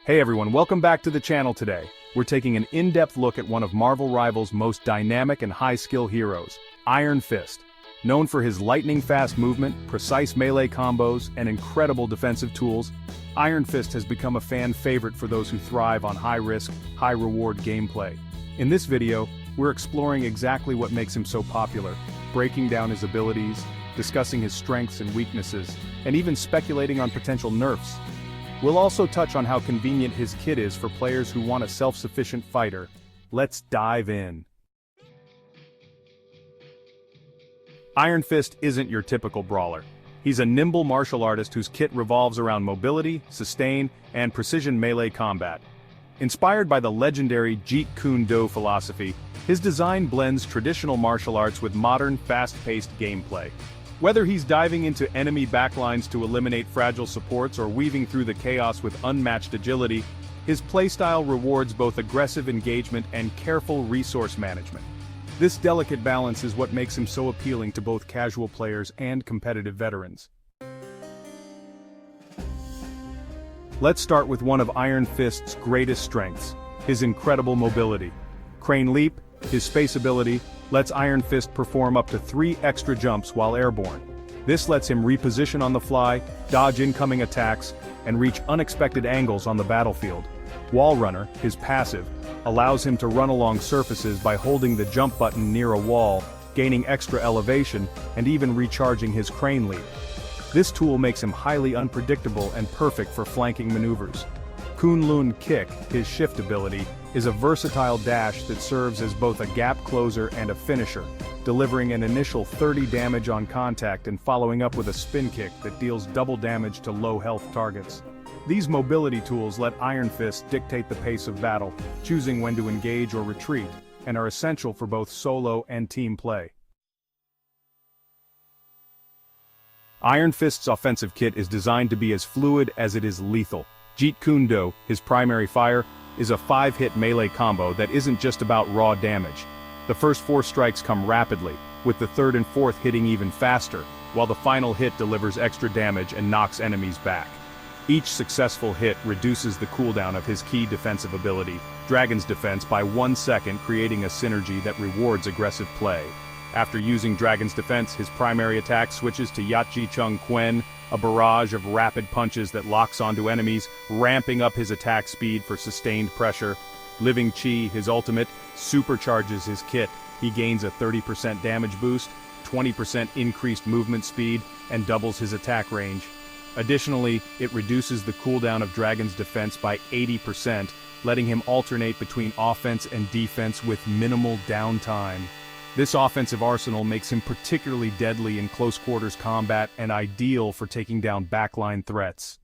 Hey everyone, welcome back to the channel today. We're taking an in-depth look at one of Marvel Rivals' most dynamic and high-skill heroes, Iron Fist. Known for his lightning-fast movement, precise melee combos, and incredible defensive tools, Iron Fist has become a fan favorite for those who thrive on high-risk, high-reward gameplay. In this video, we're exploring exactly what makes him so popular, breaking down his abilities, discussing his strengths and weaknesses, and even speculating on potential nerfs. We'll also touch on how convenient his kit is for players who want a self-sufficient fighter. Let's dive in. Iron Fist isn't your typical brawler. He's a nimble martial artist whose kit revolves around mobility, sustain, and precision melee combat. Inspired by the legendary Jeet Kune Do philosophy, his design blends traditional martial arts with modern, fast-paced gameplay. Whether he's diving into enemy backlines to eliminate fragile supports or weaving through the chaos with unmatched agility, his playstyle rewards both aggressive engagement and careful resource management. This delicate balance is what makes him so appealing to both casual players and competitive veterans. Let's start with one of Iron Fist's greatest strengths, his incredible mobility. Crane Leap, his space ability, lets Iron Fist perform up to 3 extra jumps while airborne. This lets him reposition on the fly, dodge incoming attacks, and reach unexpected angles on the battlefield. Wall Runner, his passive, allows him to run along surfaces by holding the jump button near a wall, gaining extra elevation, and even recharging his Crane Leap. This tool makes him highly unpredictable and perfect for flanking maneuvers. Kunlun Kick, his shift ability, is a versatile dash that serves as both a gap closer and a finisher, delivering an initial 30 damage on contact and following up with a spin kick that deals double damage to low-health targets. These mobility tools let Iron Fist dictate the pace of battle, choosing when to engage or retreat, and are essential for both solo and team play. Iron Fist's offensive kit is designed to be as fluid as it is lethal. Jeet Kune Do, his primary fire, is a 5-hit melee combo that isn't just about raw damage. The first 4 strikes come rapidly, with the 3rd and 4th hitting even faster, while the final hit delivers extra damage and knocks enemies back. Each successful hit reduces the cooldown of his key defensive ability, Dragon's Defense, by 1 second, creating a synergy that rewards aggressive play. After using Dragon's Defense, his primary attack switches to Yachi Chung Quen, a barrage of rapid punches that locks onto enemies, ramping up his attack speed for sustained pressure. Living Chi, his ultimate, supercharges his kit. He gains a 30% damage boost, 20% increased movement speed, and doubles his attack range. Additionally, it reduces the cooldown of Dragon's Defense by 80%, letting him alternate between offense and defense with minimal downtime. This offensive arsenal makes him particularly deadly in close-quarters combat and ideal for taking down backline threats.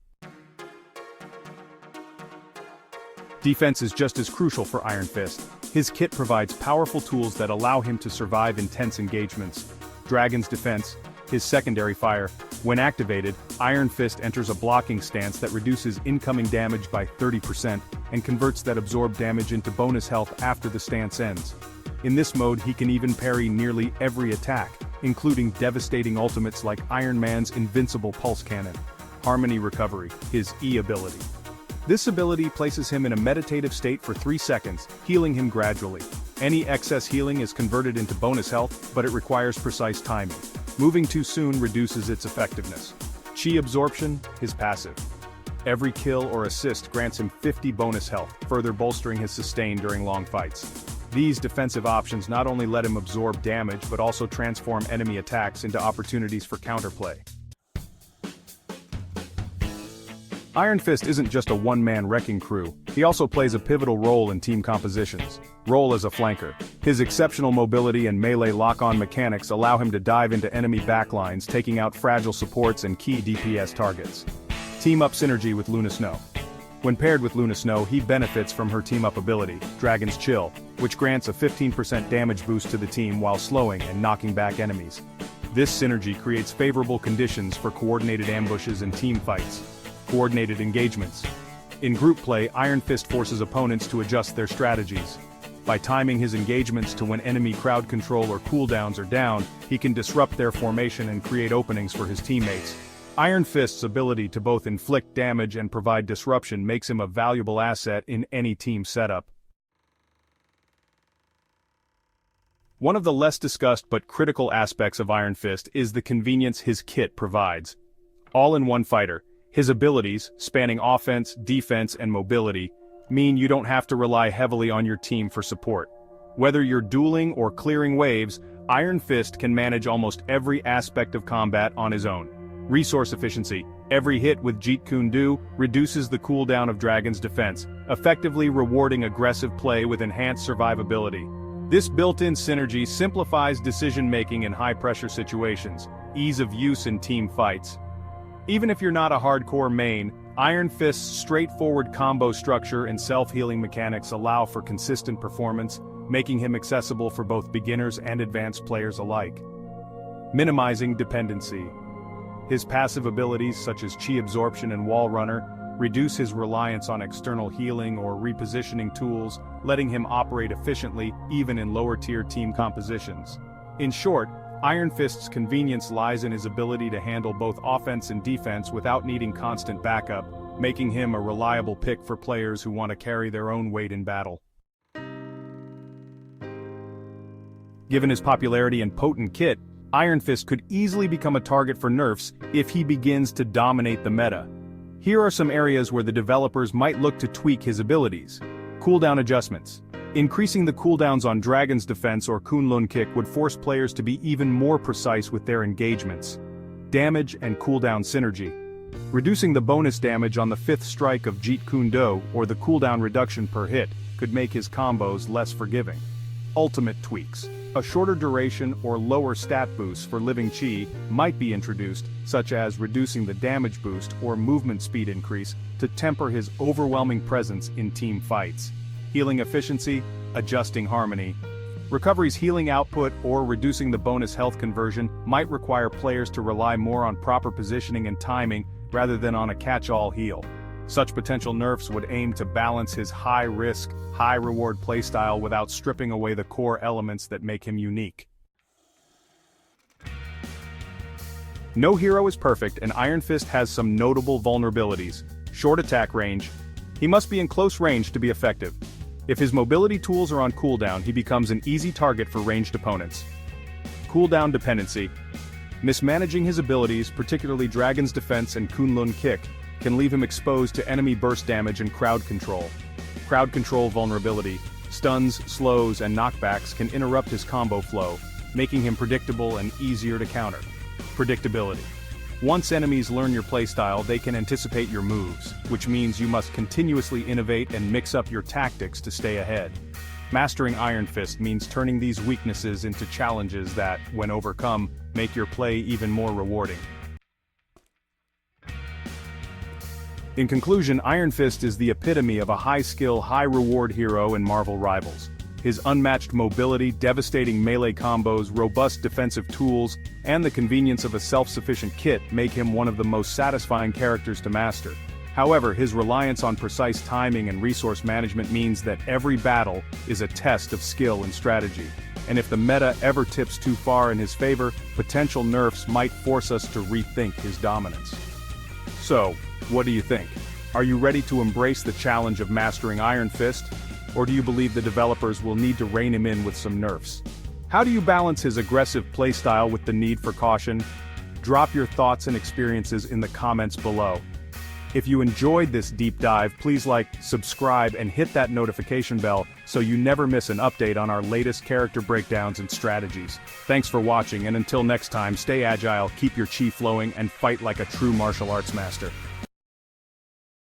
Defense is just as crucial for Iron Fist. His kit provides powerful tools that allow him to survive intense engagements. Dragon's Defense, his secondary fire. When activated, Iron Fist enters a blocking stance that reduces incoming damage by 30% and converts that absorbed damage into bonus health after the stance ends. In this mode, he can even parry nearly every attack, including devastating ultimates like Iron Man's invincible pulse cannon. Harmony Recovery, his E ability. This ability places him in a meditative state for 3 seconds, healing him gradually. Any excess healing is converted into bonus health, but it requires precise timing. Moving too soon reduces its effectiveness. Chi Absorption, his passive. Every kill or assist grants him 50 bonus health, further bolstering his sustain during long fights. These defensive options not only let him absorb damage but also transform enemy attacks into opportunities for counterplay. Iron Fist isn't just a one-man wrecking crew, he also plays a pivotal role in team compositions. Role as a flanker. His exceptional mobility and melee lock-on mechanics allow him to dive into enemy backlines, taking out fragile supports and key DPS targets. Team-up synergy with Luna Snow. When paired with Luna Snow, he benefits from her team-up ability, Dragon's Chill, which grants a 15% damage boost to the team while slowing and knocking back enemies. This synergy creates favorable conditions for coordinated ambushes and team fights. Coordinated engagements. In group play, Iron Fist forces opponents to adjust their strategies. By timing his engagements to when enemy crowd control or cooldowns are down, he can disrupt their formation and create openings for his teammates. Iron Fist's ability to both inflict damage and provide disruption makes him a valuable asset in any team setup. One of the less discussed but critical aspects of Iron Fist is the convenience his kit provides. All-in-one fighter, his abilities, spanning offense, defense, and mobility, mean you don't have to rely heavily on your team for support. Whether you're dueling or clearing waves, Iron Fist can manage almost every aspect of combat on his own. Resource efficiency. Every hit with Jeet Kune Do reduces the cooldown of Dragon's defense, effectively rewarding aggressive play with enhanced survivability. This built-in synergy simplifies decision-making in high-pressure situations, ease of use in team fights. Even if you're not a hardcore main, Iron Fist's straightforward combo structure and self-healing mechanics allow for consistent performance, making him accessible for both beginners and advanced players alike. Minimizing dependency. His passive abilities such as Chi Absorption and Wall Runner reduce his reliance on external healing or repositioning tools, letting him operate efficiently even in lower-tier team compositions. In short, Iron Fist's convenience lies in his ability to handle both offense and defense without needing constant backup, making him a reliable pick for players who want to carry their own weight in battle. Given his popularity and potent kit, Iron Fist could easily become a target for nerfs if he begins to dominate the meta. Here are some areas where the developers might look to tweak his abilities. Cooldown adjustments. Increasing the cooldowns on Dragon's defense or Kunlun kick would force players to be even more precise with their engagements. Damage and cooldown synergy. Reducing the bonus damage on the 5th strike of Jeet Kune Do or the cooldown reduction per hit could make his combos less forgiving. Ultimate tweaks. A shorter duration or lower stat boost for living chi might be introduced, such as reducing the damage boost or movement speed increase to temper his overwhelming presence in team fights. Healing efficiency, adjusting harmony. Recovery's healing output or reducing the bonus health conversion might require players to rely more on proper positioning and timing rather than on a catch-all heal. Such potential nerfs would aim to balance his high-risk, high-reward playstyle without stripping away the core elements that make him unique. No hero is perfect, and Iron Fist has some notable vulnerabilities. Short attack range. He must be in close range to be effective. If his mobility tools are on cooldown, he becomes an easy target for ranged opponents. Cooldown dependency. Mismanaging his abilities, particularly Dragon's defense and Kunlun kick, can leave him exposed to enemy burst damage and crowd control. Crowd control vulnerability. Stuns, slows, and knockbacks can interrupt his combo flow, making him predictable and easier to counter. Predictability. Once enemies learn your playstyle, they can anticipate your moves, which means you must continuously innovate and mix up your tactics to stay ahead. Mastering Iron Fist means turning these weaknesses into challenges that, when overcome, make your play even more rewarding. In conclusion, Iron Fist is the epitome of a high-skill, high-reward hero in Marvel Rivals. His unmatched mobility, devastating melee combos, robust defensive tools, and the convenience of a self-sufficient kit make him one of the most satisfying characters to master. However, his reliance on precise timing and resource management means that every battle is a test of skill and strategy. And if the meta ever tips too far in his favor, potential nerfs might force us to rethink his dominance. So, what do you think? Are you ready to embrace the challenge of mastering Iron Fist? Or do you believe the developers will need to rein him in with some nerfs? How do you balance his aggressive playstyle with the need for caution? Drop your thoughts and experiences in the comments below. If you enjoyed this deep dive, please like, subscribe, and hit that notification bell so you never miss an update on our latest character breakdowns and strategies. Thanks for watching, and until next time, stay agile, keep your chi flowing, and fight like a true martial arts master.